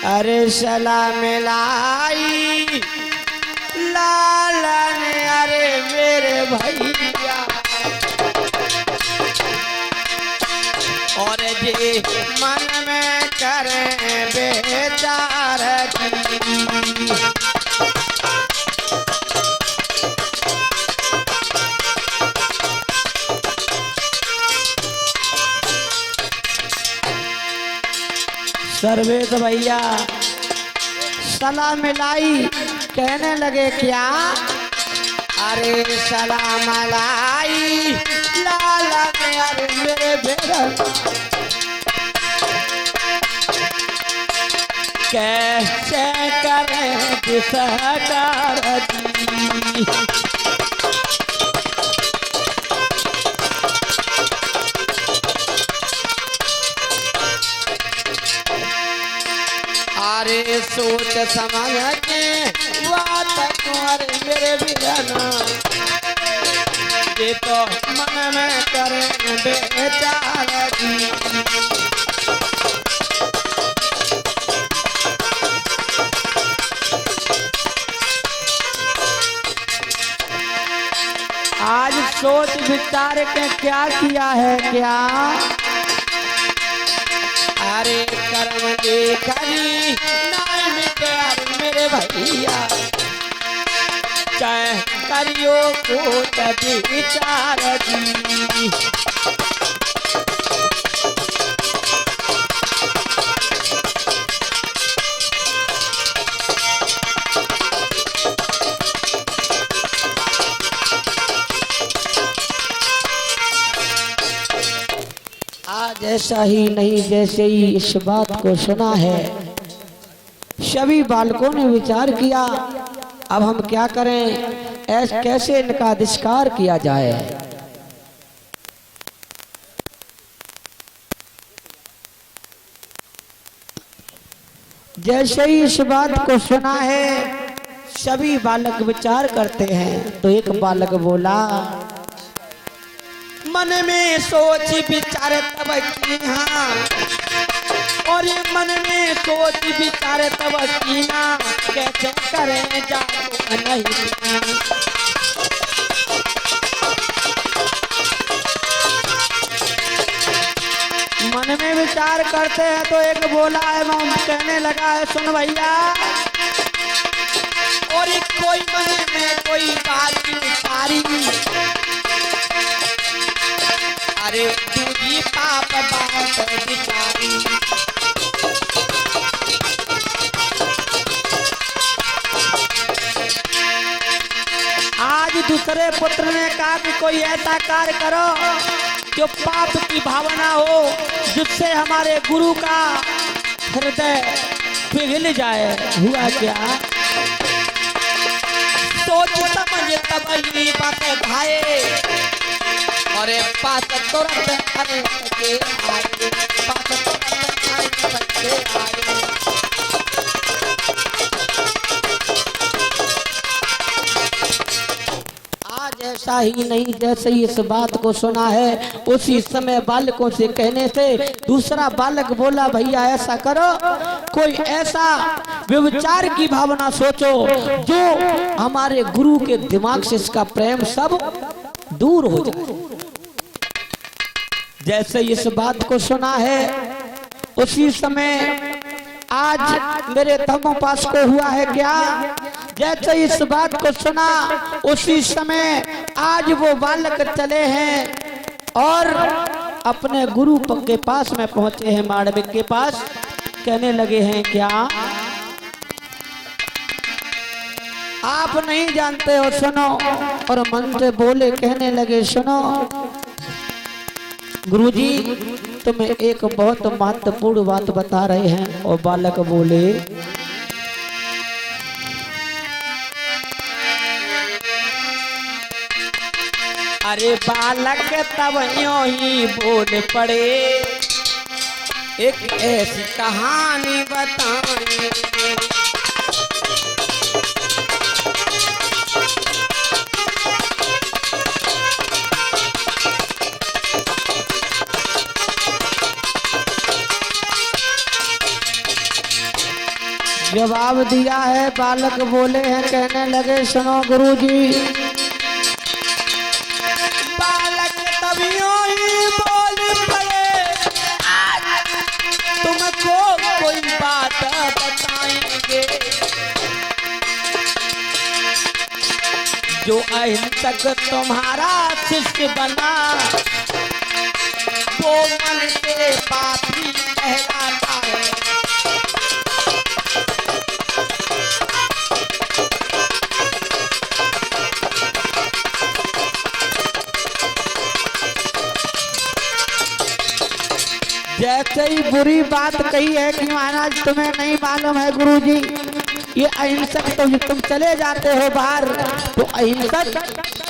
अरे सलाम लाई लाला ने, अरे मेरे भैया और जी मन में करे बेचार की। सर्वेद भैया सलाम लाई कहने लगे क्या? अरे सलाम लाई लाला ने, अरे मेरे बेटा कैसे करें जिसका जी। अरे सोच समझ के बात तुम्हारे मेरे बिना, ये तो मन में करें बेचारा जी। आज सोच विचार के क्या किया है क्या? अरे कर्म देखी नाय मिटे, अरे मेरे भैया चाहे करियो को तभी विचार जी। आज ऐसा ही नहीं जैसे ही इस बात को सुना है सभी बालकों ने विचार किया, अब हम क्या करें, कैसे इनका तिरस्कार किया जाए। जैसे ही इस बात को सुना है सभी बालक विचार करते हैं, तो एक बालक बोला, मन में सोच विचार तब कीना, और ये मन में सोच विचार तब कीना, कैसे करें जानो नहीं। मन में विचार करते हैं तो एक बोला है, वो कहने लगा है, सुन भैया, और कोई मन में कोई बारी पारी, अरे दूधी पाप बात बिचारी। आज दूसरे पुत्र ने कहा कि कोई ऐसा कार्य करो जो पाप की भावना हो, जिससे हमारे गुरु का हृदय पिघल जाए। हुआ क्या? सोच समझ तब ये बात भाए, अरे पास तुरंत अरे सके आए, पास तुरंत आए सके आए। आज ऐसा ही नहीं जैसे ही इस बात को सुना है उसी समय बालकों से कहने से दूसरा बालक बोला, भैया ऐसा करो, कोई ऐसा व्यभिचार की भावना सोचो जो हमारे गुरु के दिमाग से इसका प्रेम सब दूर हो जाए। जैसे इस बात को सुना है उसी समय आज मेरे धर्मोपास को हुआ है क्या? जैसे इस बात को सुना उसी समय आज वो बालक चले हैं और अपने गुरु के पास में पहुंचे हैं, माड़विक के पास। कहने लगे हैं, क्या आप नहीं जानते हो? सुनो। और मन से बोले, कहने लगे, सुनो गुरुजी, तुम्हें एक बहुत महत्वपूर्ण बात बता रहे हैं। और बालक बोले, अरे बालक तब यूं ही बोल पड़े, एक ऐसी कहानी बताएं। जवाब दिया है। बालक बोले हैं, कहने लगे सुनो गुरुजी। बालक तभियों ही बोल पड़े, तुमको कोई बात बताएंगे। जो अहिंसक तुम्हारा शिष्य बना, वो मन से पापी कहलाता है। जैसे ही बुरी बात कही है कि महाराज तुम्हें नहीं मालूम है गुरुजी, ये अहिंसक तो तुम चले जाते हो बाहर, तो अहिंसक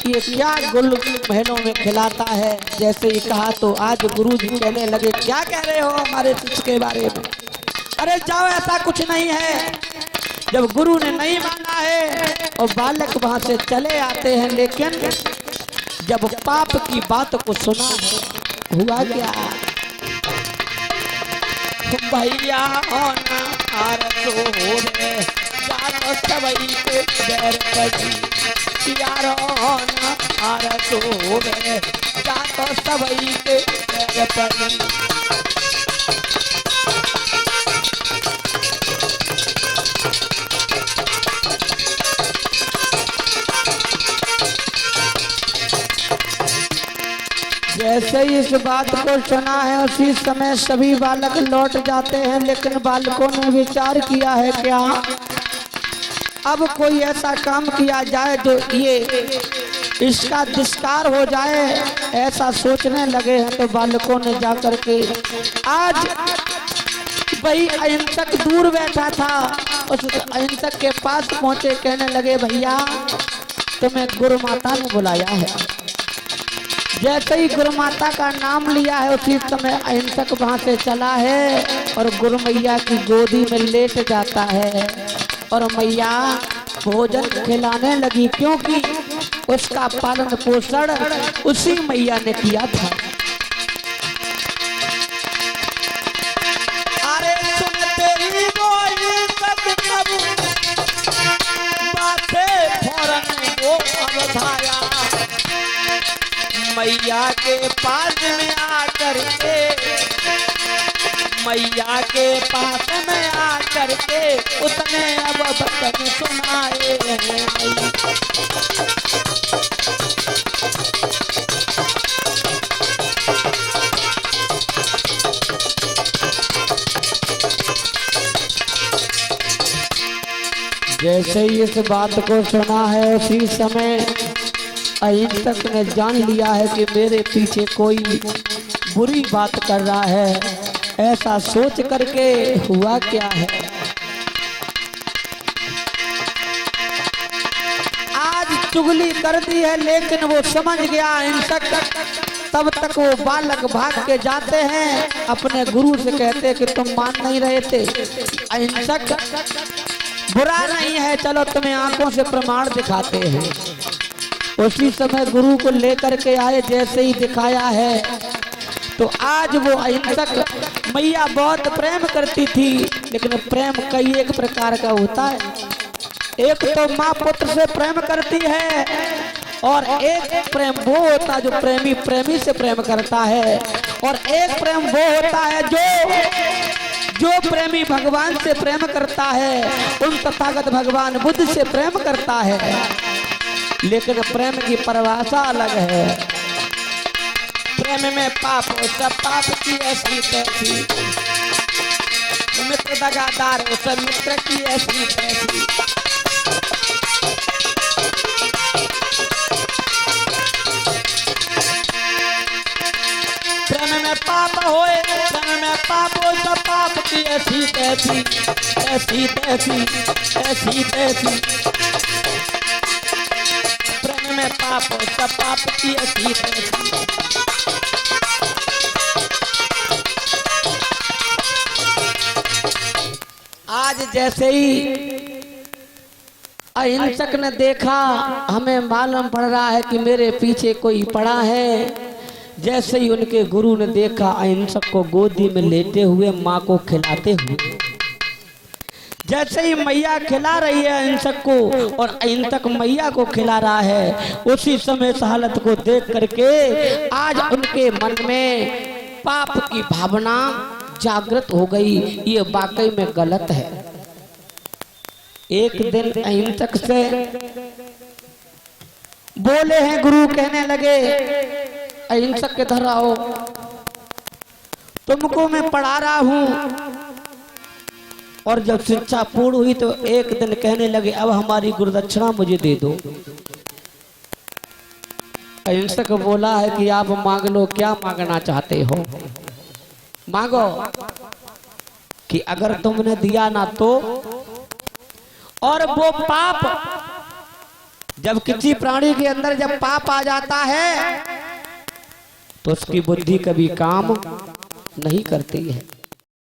ये क्या गुल महलों में खिलाता है। जैसे ही कहा तो आज गुरुजी कहने लगे, क्या कह रहे हो हमारे शिष्य के बारे में? अरे जाओ, ऐसा कुछ नहीं है। जब गुरु ने नहीं माना है और बालक वहां से चले आते हैं, लेकिन जब पाप की बात को सुना है, हुआ क्या? भैया होना आरसो हो रे, जानो सबई के बैर पड़ी। यारो होना आरसो हो रे, जानो सबई के बैर पड़ी। जैसे ही इस बात को सुना है, उसी समय सभी बालक लौट जाते हैं। लेकिन बालकों ने विचार किया है, क्या अब कोई ऐसा काम किया जाए जो ये इसका तिरस्कार हो जाए, ऐसा सोचने लगे हैं। तो बालकों ने जाकर के आज वही अहिंसक दूर बैठा था, उस अहिंसक के पास पहुंचे, कहने लगे, भैया तुम्हें गुरु माता ने बुलाया है। जैसे ही गुरु माता का नाम लिया है, उसी समय अहिंसक वहां से चला है और गुरु मैया की गोदी में लेट जाता है और मैया भोजन खिलाने लगी, क्योंकि उसका पालन पोषण उसी मैया ने किया था। अरे सुनते ही बोली सब बातें फौरन वो अवधाया, मैया के पास में आकर के, मैया के पास में आकर के उसने अब वचन सुनाए हैं। जैसे ही इस बात को सुना है, उसी समय अहिंसक ने जान लिया है कि मेरे पीछे कोई बुरी बात कर रहा है। ऐसा सोच करके हुआ क्या है, आज चुगली कर दी है, लेकिन वो समझ गया अहिंसक। तब तक वो बालक भाग के जाते हैं, अपने गुरु से कहते कि तुम मान नहीं रहे थे। अहिंसक बुरा नहीं है, चलो तुम्हें आंखों से प्रमाण दिखाते हैं। उसी समय गुरु को लेकर के आए, जैसे ही दिखाया है तो आज वो अहिंसक, मैया बहुत प्रेम करती थी, लेकिन प्रेम कई एक प्रकार का होता है। एक तो माँ पुत्र से प्रेम करती है, और एक प्रेम वो होता है जो प्रेमी प्रेमी से प्रेम करता है, और एक प्रेम वो होता है जो प्रेमी भगवान से प्रेम करता है, उन तथागत भगवान बुद्ध से प्रेम करता है। लेकिन प्रेम की परिभाषा अलग है। प्रेम में पाप सब पाप की ऐसी तैसी, मित्र दगादार सब मित्र की ऐसी तैसी। प्रेम में पाप होए, प्रेम में पाप हो सब पाप की ऐसी तैसी, ऐसी तैसी, ऐसी तैसी। प्रेम में पाप सब पाप की ऐसी तैसी। आज जैसे ही अहिंसक ने देखा, हमें मालूम पड़ रहा है कि मेरे पीछे कोई पड़ा है। जैसे ही उनके गुरु ने देखा अहिंसक को गोदी में लेटे हुए, माँ को खिलाते हुए, जैसे ही मैया खिला रही है अहिंसक को और अहिंसक मैया को खिला रहा है, उसी समय इस हालत को देख करके आज उनके मन में पाप की भावना जागृत हो गई। ये वाकई में गलत है। एक दिन अहिंसक से बोले हैं गुरु, कहने लगे अहिंसक इधर आओ, तुमको मैं पढ़ा रहा हूं। और जब शिक्षा पूर्ण हुई तो एक दिन कहने लगे अब हमारी गुरुदक्षिणा मुझे दे दो। अहिंसक बोला है कि आप मांग लो, क्या मांगना चाहते हो मांगो, कि अगर तुमने दिया ना तो। और वो पाप, जब किसी प्राणी के अंदर जब पाप आ जाता है तो उसकी बुद्धि कभी काम नहीं करती है।